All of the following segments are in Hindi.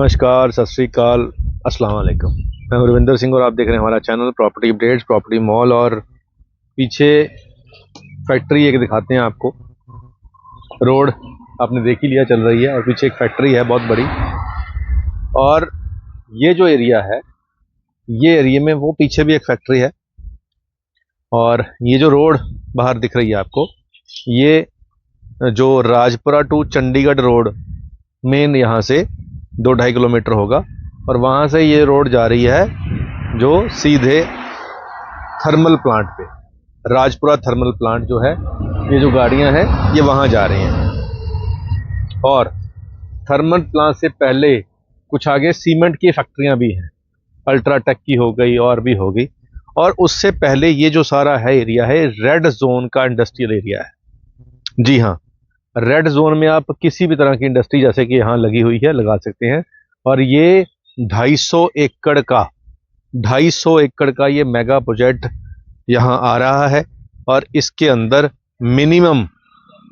नमस्कार, सत श्री अकाल, अस्सलाम वालेकुम। मैं हूं रविंदर सिंह और आप देख रहे हैं हमारा channel property updates, property mall. और पीछे फैक्ट्री एक दिखाते हैं आपको। रोड आपने देख ही लिया चल रही है और पीछे एक फैक्ट्री है बहुत बड़ी। और ये जो एरिया है, ये एरिया में वो पीछे भी एक फैक्ट्री है। और ये जो रोड बाहर दिख रही है आपको, ये जो Rajpura to Chandigarh road main यहाँ से 2-2.5 किलोमीटर होगा। और वहाँ से ये रोड जा रही है जो सीधे थर्मल प्लांट पे, राजपुरा थर्मल प्लांट जो है, ये जो गाड़ियाँ हैं ये वहाँ जा रही हैं। और थर्मल प्लांट से पहले कुछ आगे सीमेंट की फैक्ट्रियाँ भी हैं, अल्ट्राटेक की हो गई और भी हो गई। और उससे पहले ये जो सारा है एरिया है, रेड जोन का इंडस्ट्रियल एरिया है। जी हाँ, रेड जोन में आप किसी भी तरह की इंडस्ट्री जैसे कि यहाँ लगी हुई है लगा सकते हैं। और ये 250 एकड़ का ये मेगा प्रोजेक्ट यहाँ आ रहा है। और इसके अंदर मिनिमम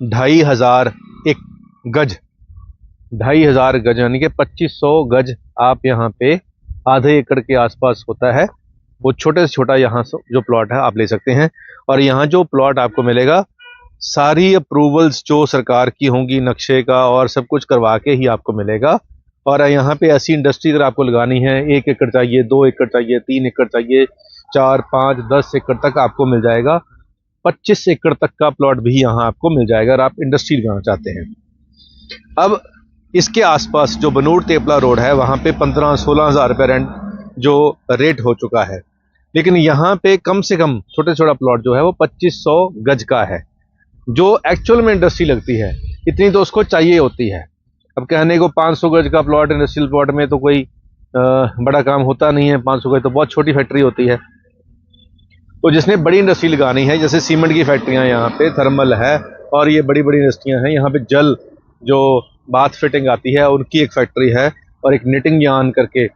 2500 गज यानी कि 2500 गज आप यहाँ पे आधे एकड़ के आसपास होता है, वो छोटे से छोटा यहाँ जो प्लॉट है आप ले सकते हैं। और यहाँ जो प्लॉट आपको मिलेगा, सारी अप्रूवल्स जो सरकार की होंगी, नक्शे का और सब कुछ करवा के ही आपको मिलेगा। और यहाँ पे ऐसी इंडस्ट्री अगर आपको लगानी है, 1 एकड़ चाहिए, 2 एकड़ चाहिए, 3 एकड़ चाहिए, 4, 5, 10 एकड़ तक आपको मिल जाएगा। 25 एकड़ तक का प्लॉट भी यहाँ आपको मिल जाएगा अगर आप इंडस्ट्री लगाना चाहते हैं। अब इसके आसपास जो बनूड़ तेपला रोड है, वहाँ पे 15-16 हज़ार रुपये रेंट जो रेट हो चुका है। लेकिन यहाँ पे कम से कम छोटे छोटा प्लॉट जो है वो 2500 गज का है। जो एक्चुअल में इंडस्ट्री लगती है इतनी तो उसको चाहिए होती है। अब कहने को 500 गज का प्लॉट इंडस्ट्रियल प्लॉट में तो कोई बड़ा काम होता नहीं है। 500 गज तो बहुत छोटी फैक्ट्री होती है। तो जिसने बड़ी इंडस्ट्री लगानी है, जैसे सीमेंट की फैक्ट्रियां यहाँ पे, थर्मल है और ये बड़ी बड़ी इंडस्ट्रियां हैं। यहाँ पे जल जो बाथ फिटिंग आती है उनकी एक फैक्ट्री है। और एक निटिंग यार्न करके,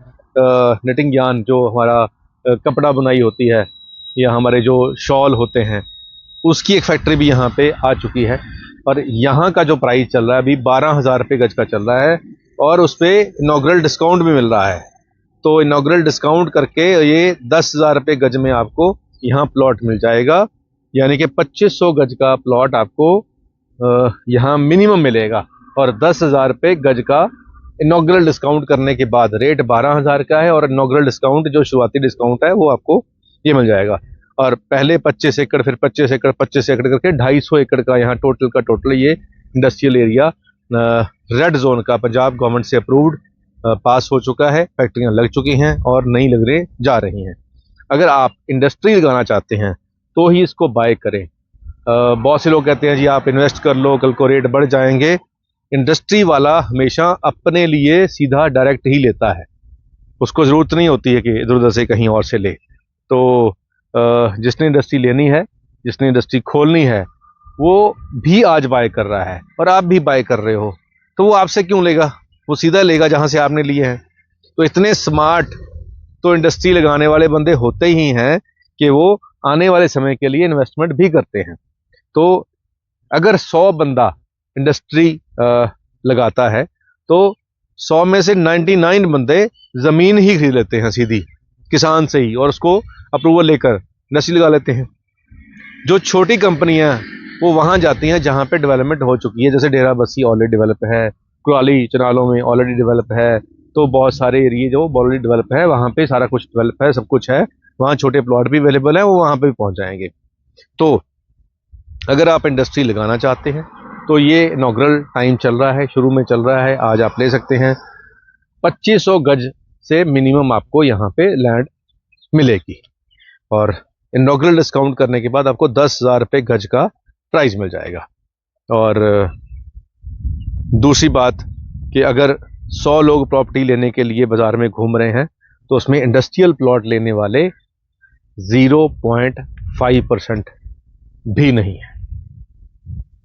निटिंग यार्न जो हमारा कपड़ा बुनाई होती है या हमारे जो शॉल होते हैं, उसकी एक फैक्ट्री भी यहाँ पे आ चुकी है। और यहाँ का जो प्राइस चल रहा है अभी 12,000 रुपये गज का चल रहा है। और उस पर इनॉग्रल डिस्काउंट भी मिल रहा है। तो इनॉग्रल डिस्काउंट करके ये 10,000 रुपये गज में आपको यहाँ प्लॉट मिल जाएगा। यानी कि 2500 गज का प्लॉट आपको यहाँ मिनिमम मिलेगा। और 10,000 रुपये गज का इनॉग्रल डिस्काउंट करने के बाद रेट 12,000 का है। और इनॉग्रल डिस्काउंट जो शुरुआती डिस्काउंट है वो आपको ये मिल जाएगा। और पहले 25 एकड़, फिर 25 एकड़, 25 एकड़ करके 250 एकड़ का यहाँ टोटल का टोटल ये इंडस्ट्रियल एरिया रेड जोन का पंजाब गवर्नमेंट से अप्रूव्ड पास हो चुका है। फैक्ट्रियाँ लग चुकी हैं और नई लगने जा रही हैं। अगर आप इंडस्ट्री लगाना चाहते हैं तो ही इसको बाय करें। बहुत से लोग कहते हैं जी आप इन्वेस्ट कर लो, कल को रेट बढ़ जाएंगे। इंडस्ट्री वाला हमेशा अपने लिए सीधा डायरेक्ट ही लेता है, उसको ज़रूरत नहीं होती है कि इधर उधर से कहीं और से ले। तो जिसने इंडस्ट्री लेनी है, जिसने इंडस्ट्री खोलनी है, वो भी आज बाय कर रहा है और आप भी बाय कर रहे हो। तो वो आपसे क्यों लेगा? वो सीधा लेगा जहां से आपने लिए हैं। तो इतने स्मार्ट तो इंडस्ट्री लगाने वाले बंदे होते ही हैं कि वो आने वाले समय के लिए इन्वेस्टमेंट भी करते हैं। तो अगर 100 बंदा इंडस्ट्री लगाता है तो 100 में से 99 बंदे ज़मीन ही खरीद लेते हैं सीधी किसान से ही, और उसको अप्रूवल लेकर इंडस्ट्री लगा लेते हैं। जो छोटी कंपनियां वो वहां जाती हैं जहां पे डेवलपमेंट हो चुकी है। जैसे डेरा बस्सी ऑलरेडी डेवलप है, कुराली चनालों में ऑलरेडी डेवलप है। तो बहुत सारे एरिए जो ऑलरेडी डेवलप है, वहां पे सारा कुछ डेवलप है, सब कुछ है। वहां छोटे प्लॉट भी अवेलेबल है, वो वहां पे भी पहुंच जाएंगे। तो अगर आप इंडस्ट्री लगाना चाहते हैं तो ये इनॉग्रल टाइम चल रहा है, शुरू में चल रहा है, आज आप ले सकते हैं। 2500 गज से मिनिमम आपको यहाँ पे लैंड मिलेगी। और इनॉग्रल डिस्काउंट करने के बाद आपको 10,000 रुपये गज का प्राइस मिल जाएगा। और दूसरी बात कि अगर 100 लोग प्रॉपर्टी लेने के लिए बाजार में घूम रहे हैं तो उसमें इंडस्ट्रियल प्लॉट लेने वाले 0.5% भी नहीं है।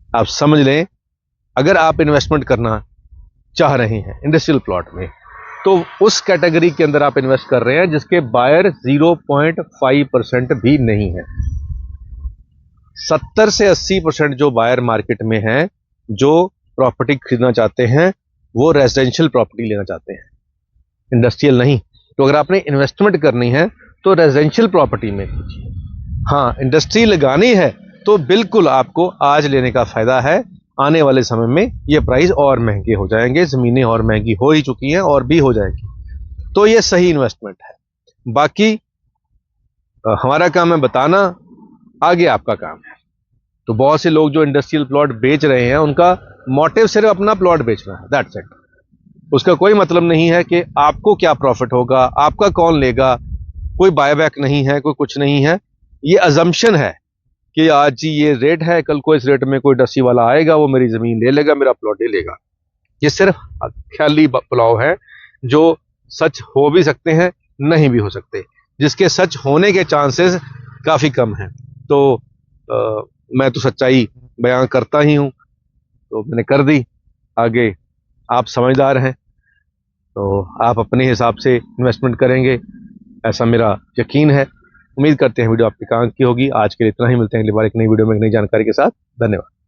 आप समझ लें, अगर आप इन्वेस्टमेंट करना चाह रहे हैं इंडस्ट्रियल प्लॉट में तो उस कैटेगरी के अंदर आप इन्वेस्ट कर रहे हैं जिसके बायर 0.5% भी नहीं है। 70 से 80% जो बायर मार्केट में हैं, जो प्रॉपर्टी खरीदना चाहते हैं, वो रेजिडेंशियल प्रॉपर्टी लेना चाहते हैं। इंडस्ट्रियल नहीं। तो अगर आपने इन्वेस्टमेंट करनी है तो रेजिडेंशियल प्रॉपर्टी में कीजिए। हाँ, इंडस्ट्री लगानी है तो बिल्कुल आपको आज लेने का फायदा है, आने वाले समय में ये प्राइस और महंगे हो जाएंगे, ज़मीनें और महंगी हो ही चुकी हैं और भी हो जाएंगी। तो ये सही इन्वेस्टमेंट है। बाकी हमारा काम है बताना, आगे आपका काम है। तो बहुत से लोग जो इंडस्ट्रियल प्लॉट बेच रहे हैं उनका मोटिव सिर्फ अपना प्लॉट बेचना है, दैट्स इट। उसका कोई मतलब नहीं है कि आपको क्या प्रॉफिट होगा, आपका कौन लेगा, कोई बायबैक नहीं है, कोई कुछ नहीं है। ये अजम्पशन है कि आज जी ये रेट है, कल को इस रेट में कोई इंडस्ट्री वाला आएगा, वो मेरी जमीन ले लेगा, मेरा प्लॉट ले लेगा। ये सिर्फ ख्याली पुलाव है जो सच हो भी सकते हैं, नहीं भी हो सकते, जिसके सच होने के चांसेस काफ़ी कम हैं। तो मैं तो सच्चाई बयां करता ही हूँ, तो मैंने कर दी। आगे आप समझदार हैं तो आप अपने हिसाब से इन्वेस्टमेंट करेंगे, ऐसा मेरा यकीन है। उम्मीद करते हैं वीडियो आपके काम की होगी। आज के लिए इतना ही, मिलते हैं अगली बार एक नई वीडियो में एक नई जानकारी के साथ। धन्यवाद।